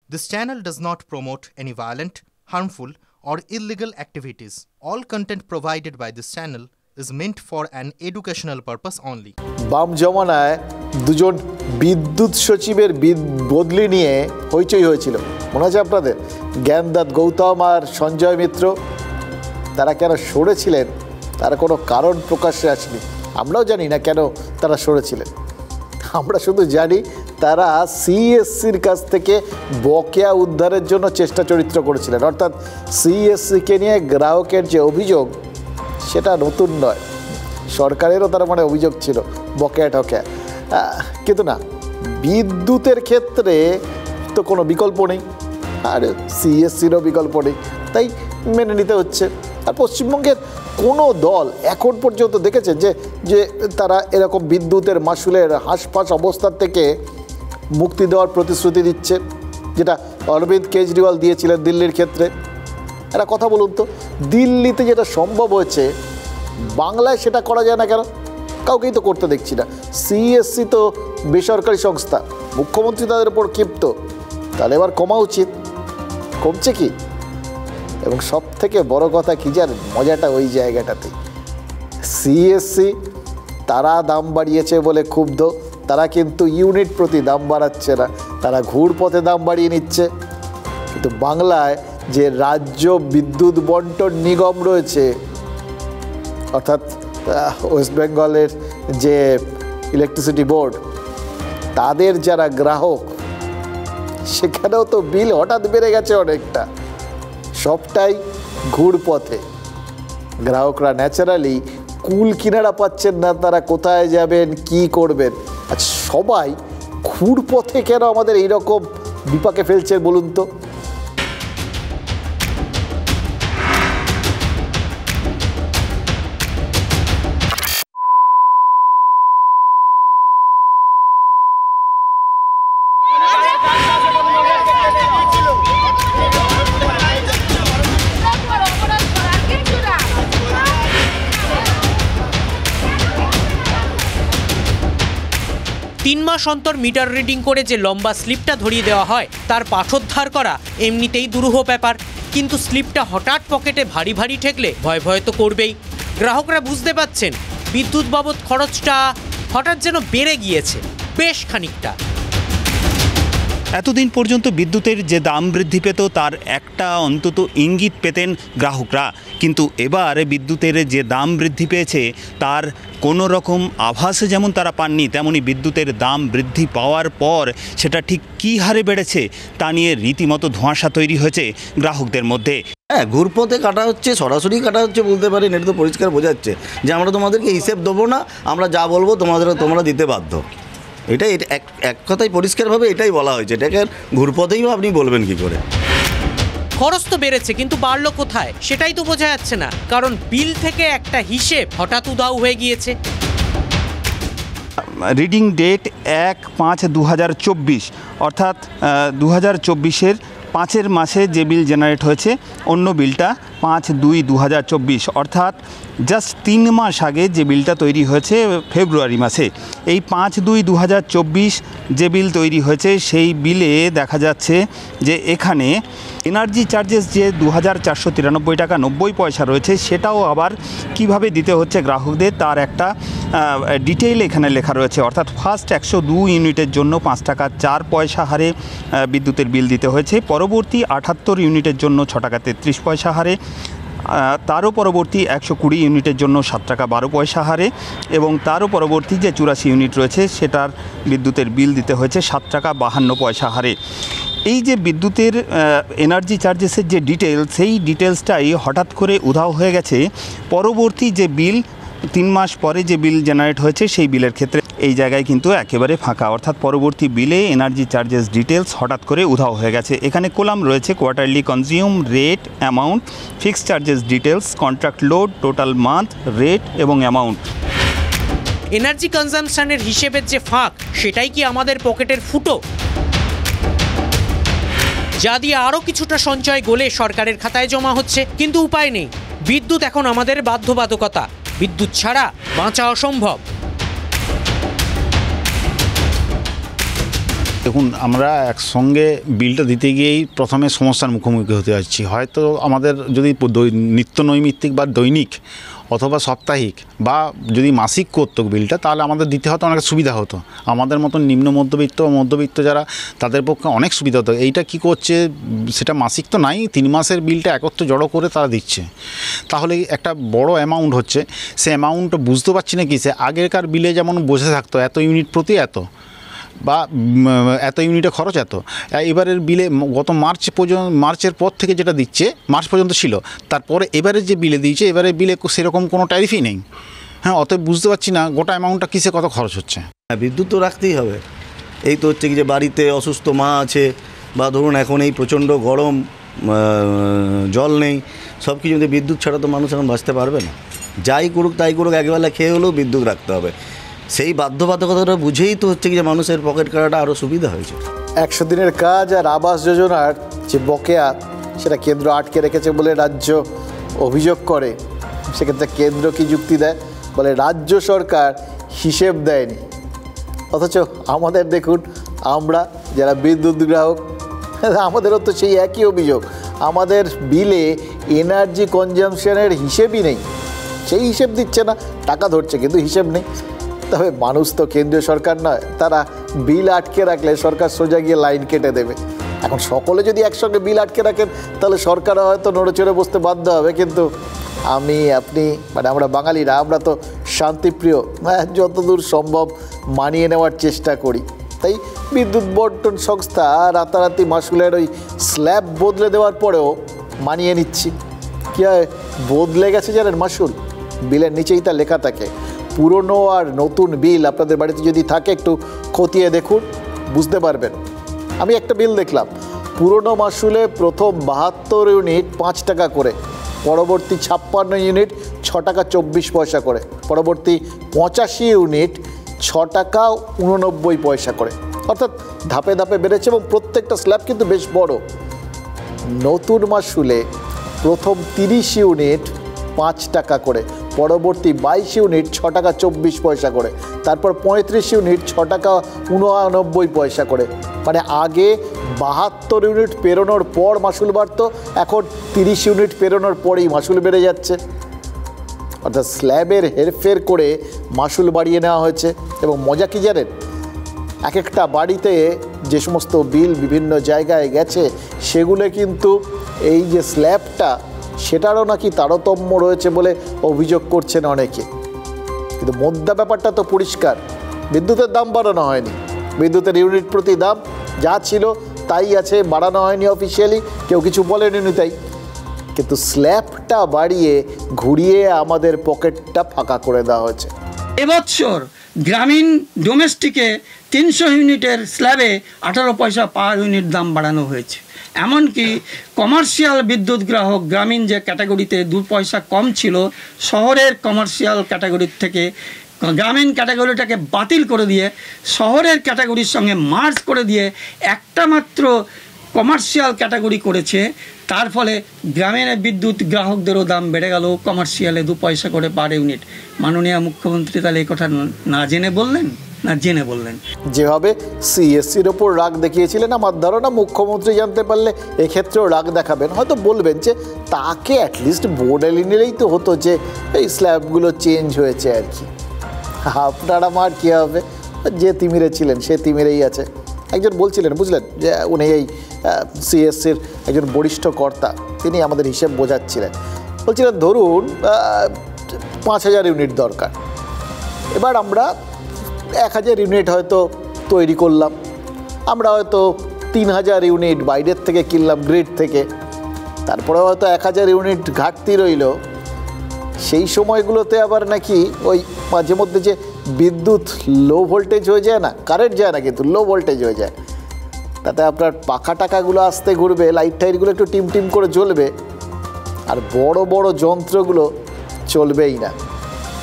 This channel does not promote any violent, harmful, or illegal activities. All content provided by this channel is meant for an educational purpose only. বাম জমানায় দুজন বিদ্যুৎ সচিবের বদলি নিয়ে হইচই হয়েছিল, মনে আছে আপনাদের? জ্ঞানদাত গৌতম আর সঞ্জয় মিত্র, তারা কেন সরেছিলেন তার কোনো কারণ প্রকাশ্যে আসেনি। আমরাও জানি না কেন তারা সরেছিলেন, আমরা শুধু জানি তারা সিএসসির কাছ থেকে বকেয়া উদ্ধারের জন্য চেষ্টা চরিত্র করেছিলেন। অর্থাৎ সিএসসিকে নিয়ে গ্রাহকের যে অভিযোগ সেটা নতুন নয়, সরকারেরও তার মানে অভিযোগ ছিল বকেয়া ঠকেয়া, কিন্তু না, বিদ্যুতের ক্ষেত্রে তো কোনো বিকল্প নেই, আর সিএসসিরও বিকল্প নেই, তাই মেনে নিতে হচ্ছে। আর পশ্চিমবঙ্গের কোনো দল এখন পর্যন্ত দেখেছে যে তারা এরকম বিদ্যুতের মাশুলের হাঁসফাঁস অবস্থার থেকে মুক্তি দেওয়ার প্রতিশ্রুতি দিচ্ছে, যেটা অরবিন্দ কেজরিওয়াল দিয়েছিলেন দিল্লির ক্ষেত্রে? একটা কথা বলুন তো, দিল্লিতে যেটা সম্ভব হয়েছে বাংলায় সেটা করা যায় না কেন? কাউকেই তো করতে দেখছি না। সিএসসি তো বেসরকারি সংস্থা, মুখ্যমন্ত্রী তাদের উপর ক্ষিপ্ত, তাহলে এবার কমা উচিত। কমছে কি? এবং সব থেকে বড় কথা কি জানেন, মজাটা ওই জায়গাটাতে, সিএসসি তারা দাম বাড়িয়েছে বলে ক্ষুব্ধ, তারা কিন্তু ইউনিট প্রতি দাম বাড়াচ্ছে না, তারা ঘুরপথে দাম বাড়িয়ে নিচ্ছে। কিন্তু বাংলায় যে রাজ্য বিদ্যুৎ বন্টন নিগম রয়েছে, অর্থাৎ ওয়েস্ট বেঙ্গলের যে ইলেকট্রিসিটি বোর্ড, তাদের যারা গ্রাহক, সেখানেও তো বিল হঠাৎ বেড়ে গেছে অনেকটা, সবটাই ঘুরপথে। গ্রাহকরা ন্যাচারালি কুল কিনারা পাচ্ছেন না, তারা কোথায় যাবেন, কি করবেন। আচ্ছা, সবাই ঘুরপথে কেন আমাদের এইরকম বিপাকে ফেলছে বলুন তো? তিন মাস অন্তর মিটার রিডিং করে যে লম্বা স্লিপটা ধরিয়ে দেওয়া হয় তার পাঠোদ্ধার করা এমনিতেই দুরূহ ব্যাপার, কিন্তু স্লিপটা হঠাৎ পকেটে ভারী ভারী ঠেকলে ভয় ভয় তো করবেই। গ্রাহকরা বুঝতে পাচ্ছেন বিদ্যুৎ বাবদ খরচটা হঠাৎ যেন বেড়ে গিয়েছে বেশ খানিকটা। এতদিন পর্যন্ত বিদ্যুতের যে দাম বৃদ্ধি পেত তার একটা অন্তত ইঙ্গিত পেতেন গ্রাহকরা, কিন্তু এবার বিদ্যুতের যে দাম বৃদ্ধি পেয়েছে তার কোনো রকম আভাস যেমন তারা পাননি, তেমনি বিদ্যুতের দাম বৃদ্ধি পাওয়ার পর সেটা ঠিক কী হারে বেড়েছে তা নিয়ে রীতিমতো ধোঁয়াশা তৈরি হয়েছে গ্রাহকদের মধ্যে। হ্যাঁ, ঘুরপথে কাটা হচ্ছে, সরাসরি কাটা হচ্ছে বলতে পারেন, এটা তো পরিষ্কার বোঝাচ্ছে যে আমরা তোমাদেরকে হিসেব দেবো না, আমরা যা বলবো তোমরা দিতে বাধ্য। এটাই এক কথায় পরিষ্কারভাবে এটাই বলা হয়েছে, এটাকে ঘুরপথেই আপনি বলবেন কি করে? খরচ তো বেড়েছে, কিন্তু বাড়লো কোথায় সেটাই তো বোঝা যাচ্ছে না, কারণ বিল থেকে একটা হিসেব হঠাৎ উধাও হয়ে গিয়েছে। রিডিং ডেট 1/5/2024, অর্থাৎ 2024-এর 5 মাসে যে বিল জেনারেট হয়েছে, অন্য বিলটা 5/2/2024, অর্থাৎ জাস্ট 3 মাস আগে যে বিলটা তৈরি হয়েছে ফেব্রুয়ারি মাসে। এই 5/2/2024 যে বিল তৈরি হয়েছে সেই বিলে দেখা যাচ্ছে যে এখানে এনার্জি চার্জেস যে 2493 টাকা 90 পয়সা রয়েছে, সেটাও আবার কিভাবে দিতে হচ্ছে গ্রাহকদের তার একটা ডিটেইল এখানে লেখা রয়েছে। অর্থাৎ ফার্স্ট 102 ইউনিটের জন্য 5 টাকা 4 পয়সা হারে বিদ্যুতের বিল দিতে হয়েছে, পরবর্তী 78 ইউনিটের জন্য 6 টাকা 33 পয়সা হারে, তারও পরবর্তী 120 ইউনিটের জন্য 7 টাকা 12 পয়সা হারে, এবং তারও পরবর্তী যে 84 ইউনিট রয়েছে সেটার বিদ্যুতের বিল দিতে হয়েছে 7 টাকা 52 পয়সা হারে। এই যে বিদ্যুতের এনার্জি চার্জেসের যে ডিটেলস, সেই ডিটেলসটাই হঠাৎ করে উধাও হয়ে গেছে পরবর্তী যে বিল 3 মাস পরে যে বিল জেনারেট হয়েছে সেই বিলের ক্ষেত্রে। এই জায়গায় কিন্তু একেবারে ফাঁকা, অর্থাৎ পরবর্তী বিলে এনার্জি চার্জেস ডিটেলস হঠাৎ করে উধাও হয়ে গেছে। এখানে কলাম রয়েছে quarterly consume rate, amount, fixed charges details, contract load, total month, rate এবং অ্যামাউন্ট। এনার্জি কনজাম্পশনের হিসেবের যে ফাঁক, সেটাই কি আমাদের পকেটের ফুটো, যা দিয়ে আরও কিছুটা সঞ্চয় গলে সরকারের খাতায় জমা হচ্ছে? কিন্তু উপায় নেই, বিদ্যুৎ এখন আমাদের বাধ্যবাধকতা, বিদ্যুৎ ছাড়া বাঁচা অসম্ভব। দেখুন, আমরা একসঙ্গে বিলটা দিতে গিয়েই প্রথমে সমস্যার মুখোমুখি হতে যাচ্ছি। হয়তো আমাদের যদি নিত্য নৈমিত্তিক বা দৈনিক অথবা সাপ্তাহিক বা যদি মাসিক করতো বিলটা, তাহলে আমাদের দিতে হতো অনেক সুবিধা হতো। আমাদের মতন নিম্ন মধ্যবিত্ত যারা, তাদের পক্ষে অনেক সুবিধা হতো। এইটা কি করছে, সেটা মাসিক তো নাই, 3 মাসের বিলটা একত্র জড়ো করে তারা দিচ্ছে। তাহলে একটা বড় অ্যামাউন্ট হচ্ছে, সে অ্যামাউন্টটা বুঝতে পারছি না কি, সে আগেকার বিলে যেমন বোঝা থাকতো এত ইউনিট প্রতি এত, বা এত ইউনিটে খরচ এত। এবারের বিলে গত মার্চের পর থেকে যেটা দিচ্ছে, মার্চ পর্যন্ত ছিল, তারপরে এবারে যে বিলে দিয়েছে, এবারে বিলে সেরকম কোনো ট্যারিফই নেই। হ্যাঁ, অতএব বুঝতে পারছি না গোটা অ্যামাউন্টটা কিসে কত খরচ হচ্ছে। হ্যাঁ, বিদ্যুৎ তো রাখতেই হবে। এই তো হচ্ছে কি যে বাড়িতে অসুস্থ মা আছে, বা ধরুন এখন এই প্রচণ্ড গরম, জল নেই, সব কিছু যদি বিদ্যুৎ ছাড়া তো মানুষ এখন বাঁচতে পারবে না। যাই করুক তাই করুক, একবেলা খেয়ে হলেও বিদ্যুৎ রাখতে হবে। সেই বাধ্যবাধকতাটা বুঝেই তো হচ্ছে কি যে মানুষের পকেট কাটাটা আরও সুবিধা হয়েছে। 100 দিনের কাজ আর আবাস যোজনার যে বকেয়া, সেটা কেন্দ্র আটকে রেখেছে বলে রাজ্য অভিযোগ করে। সেক্ষেত্রে কেন্দ্র কি যুক্তি দেয়, বলে রাজ্য সরকার হিসেব দেয়নি। অথচ আমাদের দেখুন, আমরা যারা বিদ্যুৎ গ্রাহক, আমাদেরও তো সেই একই অভিযোগ। আমাদের বিলে এনার্জি কনজামশনের হিসেবই নেই। সেই হিসেব দিচ্ছে না, টাকা ধরছে কিন্তু হিসেব নেই। তবে মানুষ তো কেন্দ্রীয় সরকার নয়, তারা বিল আটকে রাখলে সরকার সোজা গিয়ে লাইন কেটে দেবে। এখন সকলে যদি একসঙ্গে বিল আটকে রাখেন, তাহলে সরকার হয়তো নড়েচড়ে বসতে বাধ্য হবে। কিন্তু আমি, আপনি, মানে আমরা বাঙালিরা, আমরা তো শান্তিপ্রিয়, যতদূর সম্ভব মানিয়ে নেওয়ার চেষ্টা করি। তাই বিদ্যুৎ বন্টন সংস্থা রাতারাতি মাসুলের ওই স্ল্যাব বদলে দেওয়ার পরেও মানিয়ে নিচ্ছি। কী হয়, বদলে গেছে জানেন মাসুল, বিলের নিচেই তা লেখা থাকে। পুরনো আর নতুন বিল আপনাদের বাড়িতে যদি থাকে, একটু খতিয়ে দেখুন, বুঝতে পারবেন। আমি একটা বিল দেখলাম, পুরনো মাসুলে প্রথম 72 ইউনিট 5 টাকা করে, পরবর্তী 56 ইউনিট 6 টাকা 24 পয়সা করে, পরবর্তী 85 ইউনিট 6 টাকা 89 পয়সা করে। অর্থাৎ ধাপে ধাপে বেড়েছে এবং প্রত্যেকটা স্ল্যাব কিন্তু বেশ বড়। নতুন মাসুলে প্রথম 30 ইউনিট 5 টাকা করে, পরবর্তী 22 ইউনিট 6 টাকা 24 পয়সা করে, তারপর 35 ইউনিট 6 টাকা 89 পয়সা করে। মানে আগে 72 ইউনিট পেরোনোর পর মাসুল বাড়তো, এখন 30 ইউনিট পেরোনোর পরেই মাসুল বেড়ে যাচ্ছে। অর্থাৎ স্ল্যাবের হেরফের করে মাসুল বাড়িয়ে নেওয়া হয়েছে। এবং মজা কি জানেন, এক একটা বাড়িতে যে সমস্ত বিল বিভিন্ন জায়গায় গেছে, সেগুলো কিন্তু এই যে স্ল্যাবটা, সেটারও নাকি তারতম্য রয়েছে বলে অভিযোগ করছেন অনেকে। কিন্তু মোদ্দা ব্যাপারটা তো পরিষ্কার, বিদ্যুতের দাম বাড়ানো হয়নি। বিদ্যুতের ইউনিট প্রতি দাম যা ছিল তাই আছে, বাড়ানো হয়নি অফিসিয়ালি, কেউ কিছু বলেনি তাই। কিন্তু স্ল্যাবটা বাড়িয়ে ঘুরিয়ে আমাদের পকেটটা ফাঁকা করে দেওয়া হয়েছে। এবছর গ্রামীণ ডোমেস্টিকে 300 ইউনিটের স্ল্যাবে 18 পয়সা পার ইউনিট দাম বাড়ানো হয়েছে। এমনকি কমার্শিয়াল বিদ্যুৎ গ্রাহক, গ্রামীণ যে ক্যাটাগরিতে 2 পয়সা কম ছিল, শহরের কমার্শিয়াল ক্যাটাগরির থেকে গ্রামীণ ক্যাটাগরিটাকে বাতিল করে দিয়ে শহরের ক্যাটাগরির সঙ্গে মার্জ করে দিয়ে একটা মাত্র কমার্শিয়াল ক্যাটাগরি করেছে। তার ফলে গ্রামীণ বিদ্যুৎ গ্রাহকদেরও দাম বেড়ে গেল, কমার্শিয়ালে 2 পয়সা করে পার ইউনিট। মাননীয় মুখ্যমন্ত্রী তাহলে এই কথা না জেনে বললেন না জেনে বললেন? যেভাবে সিএসসির ওপর রাগ দেখিয়েছিলেন, আমার ধারণা মুখ্যমন্ত্রী জানতে পারলে এক্ষেত্রেও রাগ দেখাবেন। হয়তো বলবেন যে তাকে অ্যাটলিস্ট বোর্ডে নিলেই তো হতো যে এই স্ল্যাবগুলো চেঞ্জ হয়েছে আর কি। আপনার আমার কী হবে, যে তিমিরে ছিলেন সে তিমিরেই আছে। একজন বলছিলেন, বুঝলেন, যে উনি এই সিএসসির একজন বরিষ্ঠ কর্তা, তিনি আমাদের হিসেব বোঝাচ্ছিলেন। বলছিলেন ধরুন 5000 ইউনিট দরকার, এবার আমরা 1000 ইউনিট হয়তো তৈরি করলাম, আমরা হয়তো 3000 ইউনিট বাইরের থেকে কিনলাম, গ্রিড থেকে, তারপরে হয়তো 1000 ইউনিট ঘাটতি রইল। সেই সময়গুলোতে আবার নাকি ওই মাঝে মধ্যে যে বিদ্যুৎ লো ভোল্টেজ হয়ে যায় না, কারেন্ট যায় না কিন্তু লো ভোল্টেজ হয়ে যায়, তাতে আপনার পাখা টাকাগুলো আসতে ঘুরবে, লাইট টাইটগুলো একটু টিম টিম করে জ্বলবে, আর বড় বড় যন্ত্রগুলো চলবেই না,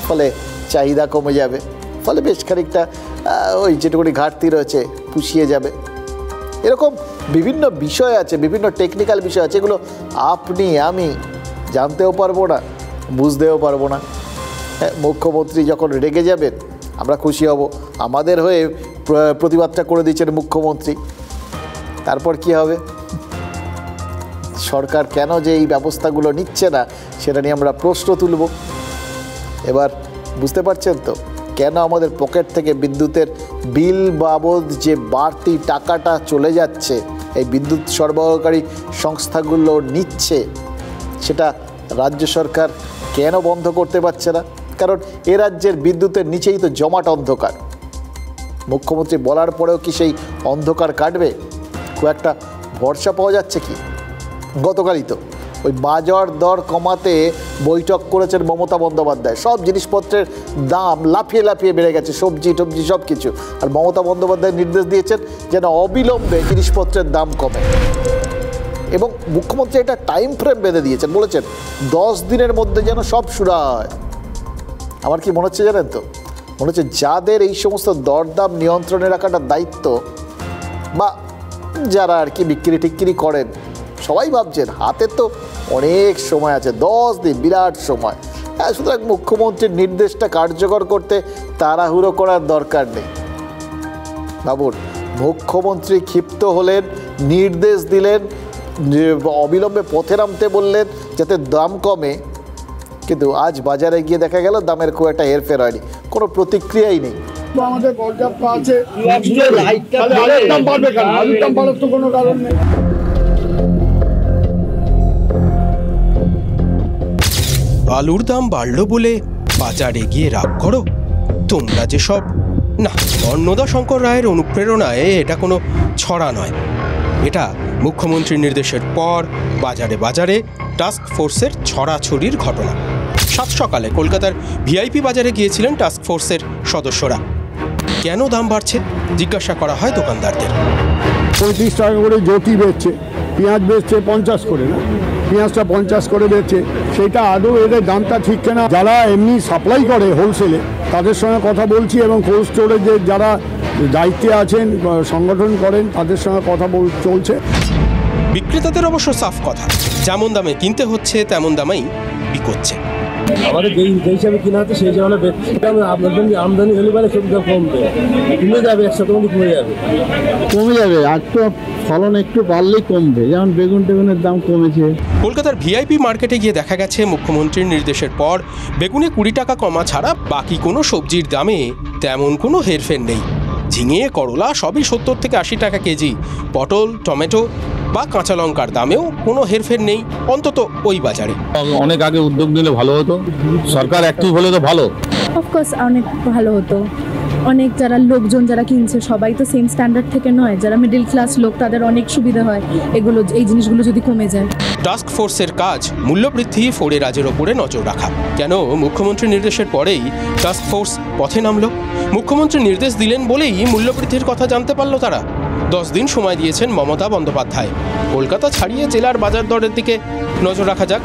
ফলে চাহিদা কমে যাবে, ফলে বেশ খানিকটা ওই যেটুকুনি ঘাটতি রয়েছে পুষিয়ে যাবে। এরকম বিভিন্ন বিষয় আছে, বিভিন্ন টেকনিক্যাল বিষয় আছে, এগুলো আপনি আমি জানতেও পারবো না, বুঝতেও পারবো না। মুখ্যমন্ত্রী যখন রেগে যাবেন আমরা খুশি হব, আমাদের হয়ে প্রতিবাদটা করে দিচ্ছেন মুখ্যমন্ত্রী। তারপর কি হবে? সরকার কেন যে এই ব্যবস্থাগুলো নিচ্ছে না সেটা নিয়ে আমরা প্রশ্ন তুলব। এবার বুঝতে পারছেন তো কেন আমাদের পকেট থেকে বিদ্যুতের বিল বাবদ যে বাড়তি টাকাটা চলে যাচ্ছে, এই বিদ্যুৎ সরবরাহকারী সংস্থাগুলো নিচ্ছে, সেটা রাজ্য সরকার কেন বন্ধ করতে পারছে না? কারণ এ রাজ্যের বিদ্যুতের নিচেই তো জমাট অন্ধকার। মুখ্যমন্ত্রী বলার পরেও কি সেই অন্ধকার কাটবে? খুব একটা ভরসা পাওয়া যাচ্ছে কি? গতকালই তো ওই বাজার দর কমাতে বৈঠক করেছেন মমতা বন্দ্যোপাধ্যায়। সব জিনিসপত্রের দাম লাফিয়ে লাফিয়ে বেড়ে গেছে, সবজি টবজি সব কিছু। আর মমতা বন্দ্যোপাধ্যায় নির্দেশ দিয়েছেন যেন অবিলম্বে জিনিসপত্রের দাম কমে, এবং মুখ্যমন্ত্রী এটা টাইম ফ্রেম বেঁধে দিয়েছেন, বলেছেন 10 দিনের মধ্যে যেন সব শুরু হয়। আমার কি মনে হচ্ছে জানেন তো, মনে হচ্ছে যাদের এই সমস্ত দরদাম নিয়ন্ত্রণে রাখাটা দায়িত্ব, বা যারা আর কি বিক্রি টিক্রি করেন, সবাই ভাবছেন হাতে তো অনেক সময় আছে, 10 দিন বিরাট সময়। সুতরাং মুখ্যমন্ত্রীর নির্দেশটা কার্যকর করতে তাড়াহুড়ো করার দরকার নেই। ভাবুন, মুখ্যমন্ত্রী ক্ষিপ্ত হলেন, নির্দেশ দিলেন, অবিলম্বে পথে নামতে বললেন যাতে দাম কমে, কিন্তু আজ বাজারে গিয়ে দেখা গেল দামের খুব একটা হেরফের হয়নি, কোনো প্রতিক্রিয়াই নেই। আমাদের পর্যাপ্ত আছে, দাম বাড়বে কেন? আলুর দাম বাড়ার তো কোনো কারণ নেই। আলুর দাম বাড়লো বলে বাজারে গিয়ে রাগ করো? তোমরা যেসব না, অন্নদা শঙ্কর রায়ের অনুপ্রেরণায় এটা কোনো ছড়া নয়, এটা মুখ্যমন্ত্রীর নির্দেশের পর বাজারে বাজারে টাস্ক ফোর্সের ছড়াছড়ির ঘটনা। সাত সকালে কলকাতার ভিআইপি বাজারে গিয়েছিলেন টাস্ক ফোর্সের সদস্যরা। কেন দাম বাড়ছে জিজ্ঞাসা করা হয় দোকানদারদের। 35 টাকা করে জ্যোতি বেচছে, পেঁয়াজ বেচছে 50 করে, না পেঁয়াজটা 50 করে বেচছে, সেটা আদৌ এদের দামটা ঠিক কেনা? যারা এমনি সাপ্লাই করে হোলসেলে তাদের সঙ্গে কথা বলছি, এবং কোল্ড স্টোরেজের যারা দায়িত্বে আছেন, সংগঠন করেন, তাদের সঙ্গে কথা চলছে। বিক্রেতাদের অবশ্য সাফ কথা, যেমন দামে কিনতে হচ্ছে তেমন দামেই বিকোচ্ছে। আমাদের যেই হিসাবে কিনা হচ্ছে সেই হিসাবে আপনাদের আমদানি হলে পারে সব দাম কমবে, কমে যাবে, 100 কমে যাবে। আর তো ফলন একটু বাড়লেই কমবে, যেমন বেগুন টেগুনের দাম কমেছে। কলকাতার ভিআইপি মার্কেটে গিয়ে দেখা গেছে মুখ্যমন্ত্রীর নির্দেশের পর বেগুনে 20 টাকা কমা ছাড়া বাকি কোনো সবজির দামে তেমন কোনো হেরফের নেই। ঝিঙে, করলা সবই 70 থেকে 80 টাকা কেজি। পটল, টমেটো বা কাঁচা লঙ্কার দামেও কোনো হেরফের নেই, অন্তত ওই বাজারে। অনেক আগে উদ্যোগ নিলে ভালো হতো, সরকার অ্যাক্টিভ হলে তো ভালো। অফকোর্স অনেক ভালো হতো। অনেক যারা লোকজন যারা কিনছে সবাই তো সেম স্ট্যান্ডার্ড থেকে নয়, যারা মিডল ক্লাস লোক তাদের অনেক সুবিধা হয় এগুলো, এই জিনিসগুলো যদি কমে যায়। টাস্ক ফোর্সের কাজ মূল্যবৃদ্ধি ফোড়ে রাজের ওপরে নজর রাখা। কেন মুখ্যমন্ত্রীর নির্দেশের পরেই টাস্ক ফোর্স পথে নামলো? মুখ্যমন্ত্রী নির্দেশ দিলেন বলেই মূল্যবৃদ্ধির কথা জানতে পারলো তারা। 10 দিন সময় দিয়েছেন মমতা বন্দ্যোপাধ্যায়। কলকাতা ছাড়িয়ে জেলার বাজার দরের দিকে নজর রাখা যাক।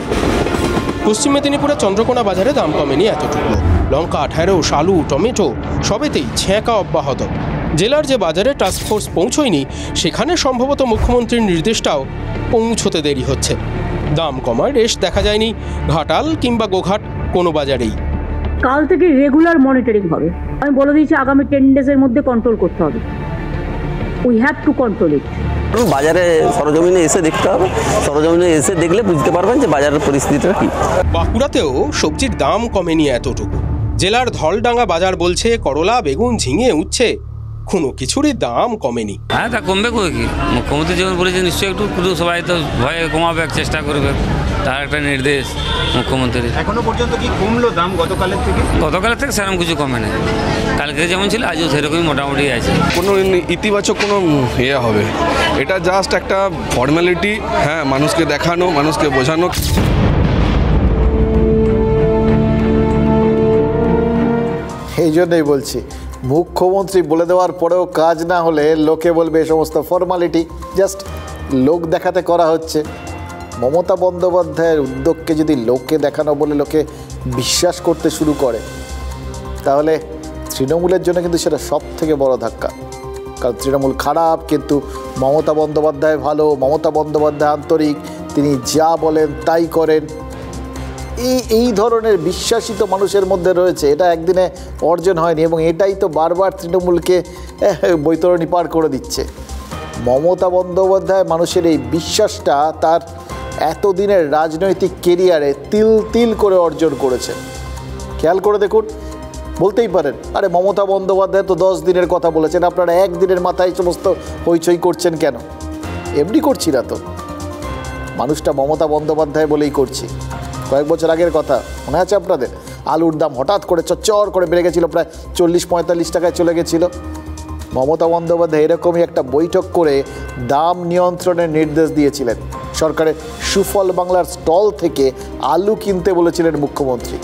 পশ্চিম মেদিনীপুরে চন্দ্রকোনা বাজারে দাম কমেনি এতটুকু। লঙ্কা, ঢেঁড়স, আলু, টমেটো সবেতেই ছেঁকা অব্যাহত। জেলার যে বাজারে টাস্ক ফোর্স পৌঁছয়নি সেখানে সম্ভবত মুখ্যমন্ত্রীর নির্দেশটাও পৌঁছতে দেরি হচ্ছে। দাম কমার রেশ দেখা যায়নি ঘাটাল কিংবা গোঘাট কোনো বাজারেই। কাল থেকে রেগুলার মনিটরিং হবে। আমি বলে দিয়েছি আগামী 10 ডেজের মধ্যে কন্ট্রোল করতে হবে। We have to control it. বাজারে সরজমিনে এসে দেখতে হবে, সরজমিনে এসে দেখলে বুঝতে পারবেন যে বাজারের পরিস্থিতিটা কি। বাঁকুড়াতেও সবজির দাম কমেনি এতটুকু। জেলার ধলডাঙ্গা বাজার বলছে করলা, বেগুন, ঝিঙে, উচ্ছে কোনো কিছুরই দাম কমেনি। হ্যাঁ, তা কমবে কই কি? মুখ্যমন্ত্রী যেমন বলেছে নিশ্চয়ই একটু সবাই তো ভয়ে কমাবে, চেষ্টা করবে, তার একটা নির্দেশ মুখ্যমন্ত্রীর। এখনো পর্যন্ত কি কমলো দাম গতকালের থেকে? গতকালের থেকে সেরকম কিছু কমে না, কালকে যেমন ছিল আজও সেরকমই মোটামুটি আছে। কোনো ইতিবাচক কোনো ইয়ে হবে, এটা জাস্ট একটা ফর্মালিটি। হ্যাঁ, মানুষকে দেখানো, মানুষকে বোঝানো। এই জন্যই বলছি, মুখ্যমন্ত্রী বলে দেওয়ার পরেও কাজ না হলে লোকে বলবে এ সমস্ত ফর্মালিটি, জাস্ট লোক দেখাতে করা হচ্ছে। মমতা বন্দ্যোপাধ্যায়ের উদ্যোগকে যদি লোককে দেখানো বলে লোকে বিশ্বাস করতে শুরু করে, তাহলে তৃণমূলের জন্য কিন্তু সেটা সব থেকে বড় ধাক্কা। কারণ তৃণমূল খারাপ, কিন্তু মমতা বন্দ্যোপাধ্যায় ভালো, মমতা বন্দ্যোপাধ্যায় আন্তরিক, তিনি যা বলেন তাই করেন। এই ধরনের বিশ্বাসিত মানুষের মধ্যে রয়েছে, এটা একদিনে অর্জন হয়নি এবং এটাই তো বারবার তৃণমূলকে বৈতরণী পার করে দিচ্ছে। মমতা বন্দ্যোপাধ্যায় মানুষের এই বিশ্বাসটা তার এতদিনের রাজনৈতিক কেরিয়ারে তিল তিল করে অর্জন করেছে। খেয়াল করে দেখুন, বলতেই পারেন আরে মমতা বন্দ্যোপাধ্যায় তো 10 দিনের কথা বলেছেন, আপনারা একদিনের মাথায় সমস্ত হইচই করছেন কেন? এমনি করছি না তো, মানুষটা মমতা বন্দ্যোপাধ্যায় বলেই করছি। কয়েক বছর আগের কথা মনে আছে আপনাদের? আলুর দাম হঠাৎ করে চচ্চর করে বেড়ে গেছিলো, প্রায় 40-45 টাকায় চলে গেছিলো। মমতা বন্দ্যোপাধ্যায় এরকমই একটা বৈঠক করে দাম নিয়ন্ত্রণের নির্দেশ দিয়েছিলেন। সরকারের সুফল বাংলার স্টল থেকে আলু কিনতে বলেছিলেন মুখ্যমন্ত্রী,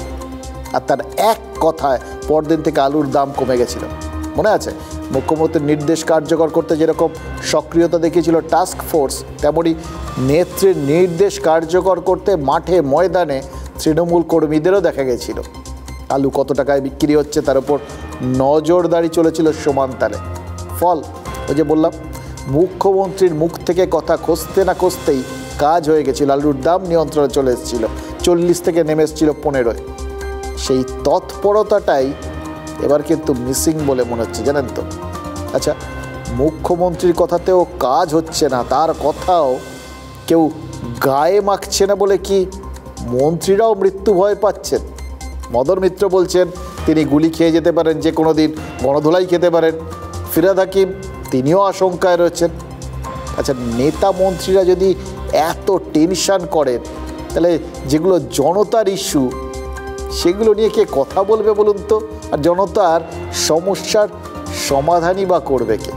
আর তার এক কথায় পরদিন থেকে আলুর দাম কমে গেছিল। মনে আছে? মুখ্যমন্ত্রীর নির্দেশ কার্যকর করতে যেরকম সক্রিয়তা দেখিয়েছিল টাস্ক ফোর্স, তেমনই নেত্রীর নির্দেশ কার্যকর করতে মাঠে ময়দানে তৃণমূল কর্মীদেরও দেখা গেছিল। আলু কত টাকায় বিক্রি হচ্ছে তার উপর নজরদারি চলেছিল সমান তালে। ফল ওই যে বললাম, মুখ্যমন্ত্রীর মুখ থেকে কথা খসতে না খসতেই কাজ হয়ে গেছিল, আলুর দাম নিয়ন্ত্রণে চলে এসেছিল, 40 থেকে নেমে এসেছিল 15। সেই তৎপরতাটাই এবার কিন্তু মিসিং বলে মনে হচ্ছে, জানেন তো। আচ্ছা, মুখ্যমন্ত্রীর কথাতেও কাজ হচ্ছে না, তার কথাও কেউ গায়ে মাখছে না বলে কি মন্ত্রীরাও মৃত্যু ভয় পাচ্ছেন? মদন মিত্র বলছেন তিনি গুলি খেয়ে যেতে পারেন, যে কোনো দিন গণধোলাই খেতে পারেন। ফিরহাদ হাকিম তিনিও আশঙ্কায় রয়েছেন। আচ্ছা, নেতা মন্ত্রীরা যদি এত টেনশন করেন, তাহলে যেগুলো জনতার ইস্যু সেগুলো নিয়ে কে কথা বলবে বলুন তো? আর জনতার সমস্যার সমাধানই বা করবে কে?